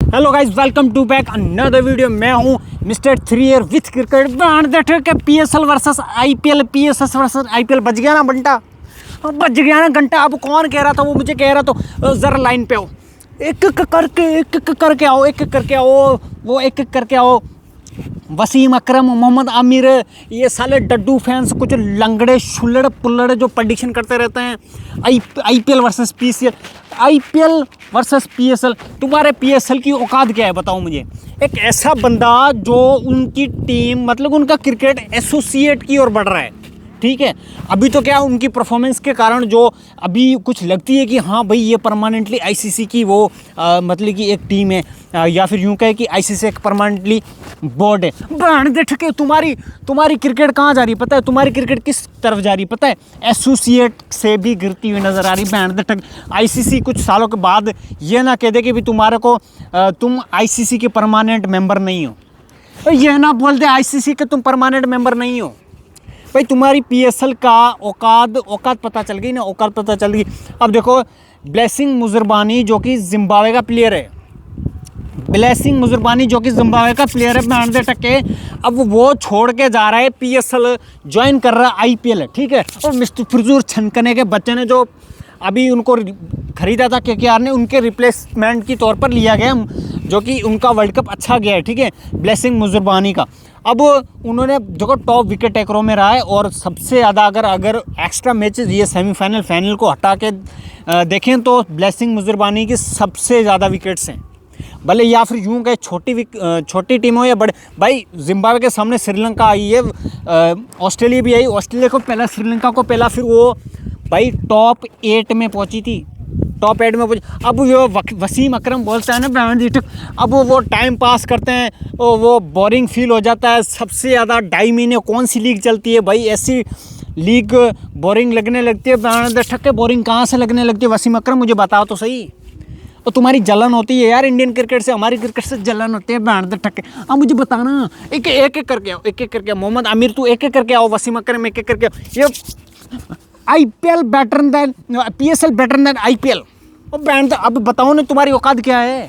Hello guys, welcome to back another video. मैं हूं mister 3 year with cricket band that के PSL versus IPL, PSL versus IPL. बच गया ना बंटा, बच गया ना घंटा। अब कौन कह रहा था, वो मुझे कह रहा था जरा लाइन पे आओ, एक एक करके आओ, एक एक करके आओ, वो एक एक करके आओ। वसीम अकरम, मोहम्मद आमिर, ये साले डड्डू फैंस, कुछ लंगड़े शुल्लड़ पुल्लड़ जो प्रेडिक्शन करते रहते हैं IPL versus PSL, IPL versus PSL. तुम्हारे पीएसएल की औकात क्या है बताओ मुझे। एक ऐसा बंदा जो उनकी टीम, मतलब उनका क्रिकेट एसोसिएट की ओर बढ़ रहा है, ठीक है। अभी तो क्या उनकी परफॉर्मेंस के कारण जो अभी कुछ लगती है कि हाँ भाई ये परमानेंटली आईसीसी की वो मतलब कि एक टीम है, या फिर यूँ कहे कि आईसीसी एक परमानेंटली बोर्ड है। बैंड देख के तुम्हारी क्रिकेट कहाँ जा रही है पता है? तुम्हारी क्रिकेट किस तरफ जा रही है पता है? एसोसिएट से भी गिरती हुई नज़र आ रही। बैंड देख, आईसीसी कुछ सालों के बाद ये ना कह दे कि भी तुम्हारे को तुम आईसीसी के परमानेंट मेंबर नहीं हो, ये ना बोल दे आईसीसी के तुम परमानेंट मेंबर नहीं हो। भाई तुम्हारी पीएसएल का औकात पता चल गई ना, औकात पता चल गई। अब देखो ब्लेसिंग मुजरबानी जो कि जिम्बाब्वे का प्लेयर है, ब्लेसिंग मुजरबानी जो कि जिम्बाब्वे का प्लेयर है, बैंड दे टक्के, अब वो छोड़ के जा रहा है पीएसएल, ज्वाइन कर रहा है आईपीएल, ठीक है। और मिस्टर फिरजूर छनकने के बच्चे ने जो अभी उनको खरीदा था केकेआर ने, उनके रिप्लेसमेंट की तौर पर लिया गया, जो कि उनका वर्ल्ड कप अच्छा गया है, ठीक है, ब्लेसिंग मुजरबानी का। अब उन्होंने देखो टॉप विकेट टेकरों में रहा है, और सबसे ज़्यादा अगर एक्स्ट्रा मैचेस ये सेमीफाइनल फाइनल को हटा के देखें तो ब्लेसिंग मुजरबानी की सबसे ज़्यादा विकेट्स हैं। भले या फिर यूँ कहे छोटी टीम हो या बड़े। भाई जिम्बाब्वे के सामने श्रीलंका आई है, ऑस्ट्रेलिया भी आई, ऑस्ट्रेलिया को पहला, श्रीलंका को पहला, फिर वो भाई टॉप 8 में पहुंची थी, टॉप 8 में पहुंची। अब जो वसीम अकरम बोलता है ना, अब वो टाइम पास करते हैं, वो बोरिंग फील हो जाता है। सबसे ज़्यादा 2.5 महीने कौन सी लीग चलती है भाई? ऐसी लीग बोरिंग लगने लगती है। ठक्के बोरिंग कहाँ से लगने लगती है? वसीम अकरम मुझे बताओ तो सही। और तुम्हारी जलन होती है यार इंडियन क्रिकेट से, हमारी क्रिकेट से जलन होती है बैंड ठक्के। अब मुझे बताना, एक एक करके आओ, एक एक करके। मोहम्मद आमिर तू एक एक करके आओ, वसीम अकरम एक एक करके आओ। ये IPL better than PSL, better than IPL. और बैंड अब बताओ ना तुम्हारी औकात क्या है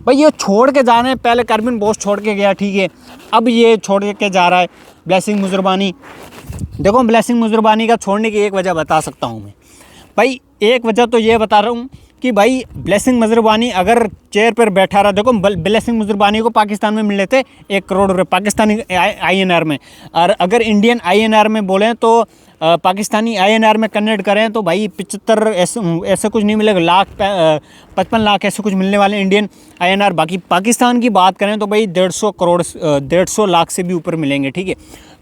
भाई? ये छोड़ के जा रहे हैं, पहले कार्बिन बोस छोड़ के गया, ठीक है, अब ये छोड़ के जा रहा है ब्लेसिंग मुजरबानी। देखो ब्लेसिंग मुजरबानी का छोड़ने की एक वजह बता सकता हूँ मैं भाई। एक वजह तो ये बता रहा हूँ कि भाई ब्लेसिंग मुजरबानी अगर चेयर पर बैठा रहा, देखो ब्लेसिंग मुजरबानी को पाकिस्तान में मिल लेते 1 करोड़ रुपये पाकिस्तानी आईएनआर में, और अगर इंडियन आईएनआर में बोलें तो पाकिस्तानी आईएनआर में कन्वर्ट करें तो भाई 75 ऐसे कुछ नहीं मिलेगा, 55 लाख ऐसे कुछ मिलने वाले इंडियन आईएनआर। बाकी पाकिस्तान की बात करें तो भाई 150 करोड़ 150 लाख से भी ऊपर मिलेंगे, ठीक है।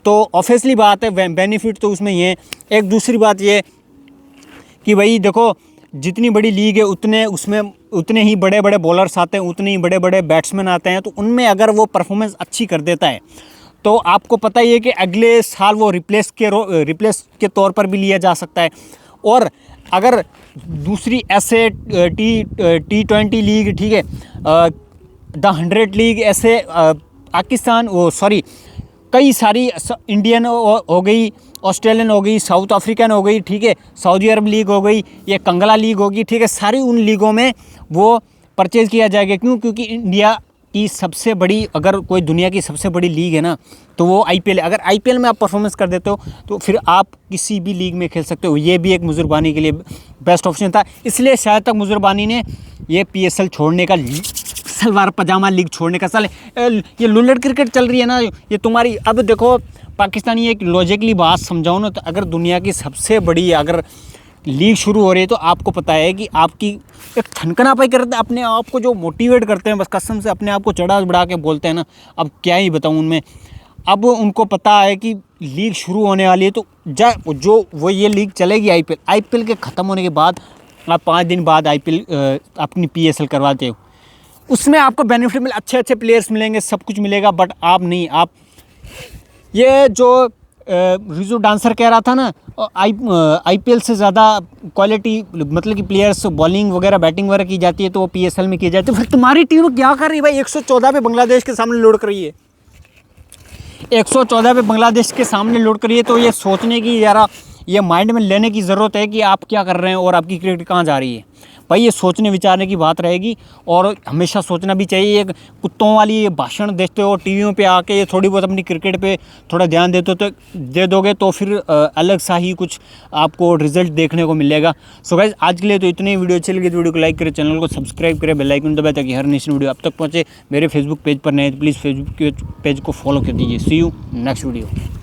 तो ऑब्वियसली बात है, बेनिफिट तो उसमें ये। एक दूसरी बात ये कि भाई देखो जितनी बड़ी लीग है उतने ही बड़े बड़े बॉलर्स आते हैं, उतने ही बड़े बड़े बैट्समैन आते हैं। तो उनमें अगर वो परफॉर्मेंस अच्छी कर देता है तो आपको पता ही है कि अगले साल वो रिप्लेस के तौर पर भी लिया जा सकता है। और अगर दूसरी ऐसे T20 लीग, ठीक है, द 100 लीग, ऐसे पाकिस्तान कई सारी इंडियन हो गई, ऑस्ट्रेलियन हो गई, साउथ अफ्रीकन हो गई, ठीक है, सऊदी अरब लीग हो गई, ये कंगला लीग होगी, ठीक है, सारी उन लीगों में वो परचेज़ किया जाएगा। क्यों? क्योंकि इंडिया की सबसे बड़ी, अगर कोई दुनिया की सबसे बड़ी लीग है ना तो वो आईपीएल है। अगर आईपीएल में आप परफॉर्मेंस कर देते हो तो फिर आप किसी भी लीग में खेल सकते हो। ये भी एक मुजरबानी के लिए बेस्ट ऑप्शन था, इसलिए शायद तक मुजरबानी ने ये पीएसएल छोड़ने का, सलवार पजामा लीग छोड़ने का, साले ये लुल्लड़ क्रिकेट चल रही है ना ये तुम्हारी। अब देखो पाकिस्तानी एक लॉजिकली बात समझाओ ना, तो अगर दुनिया की सबसे बड़ी अगर लीग शुरू हो रही है तो आपको पता है कि आपकी एक थनकना पाई करते हैं अपने आप को, जो मोटिवेट करते हैं, बस कसम से अपने आप को चढ़ा बढ़ा के बोलते हैं ना, अब क्या ही बताऊँ उनमें। अब उनको पता है कि लीग शुरू होने वाली है, तो वो ये लीग चलेगी आईपीएल के ख़त्म होने के बाद। आप 5 दिन बाद आईपीएल अपनी पीएसएल करवाते हो, उसमें आपको बेनिफिट मिले, अच्छे प्लेयर्स मिलेंगे, सब कुछ मिलेगा। बट आप नहीं, आप ये जो रिजू डांसर कह रहा था ना, आईपीएल से ज़्यादा क्वालिटी, मतलब कि प्लेयर्स बॉलिंग वगैरह, बैटिंग वगैरह की जाती है तो वो पीएसएल में की जाती है। फिर तुम्हारी टीम क्या कर रही है भाई? 114 पे बांग्लादेश के सामने लुढ़क रही है, 114 पे बांग्लादेश के सामने लुढ़क रही है। तो ये सोचने की, यार ये माइंड में लेने की ज़रूरत है कि आप क्या कर रहे हैं और आपकी क्रिकेट कहाँ जा रही है। भाई ये सोचने विचारने की बात रहेगी। और हमेशा सोचना भी चाहिए, एक कुत्तों वाली ये भाषण देखते हो टीवियों पे आके, ये थोड़ी बहुत अपनी क्रिकेट पे थोड़ा ध्यान दे दोगे तो फिर अलग सा ही कुछ आपको रिजल्ट देखने को मिलेगा। सो गाइस आज के लिए तो इतनी वीडियो अच्छी लगी तो वीडियो को लाइक करें, चैनल को सब्सक्राइब करें, बेल आइकन दबाएं ताकि हर नेक्स्ट वीडियो आप तक पहुँचे। मेरे फेसबुक पेज पर नए तो प्लीज़ फेसबुक पेज को फॉलो कर दीजिए। सी यू नेक्स्ट वीडियो।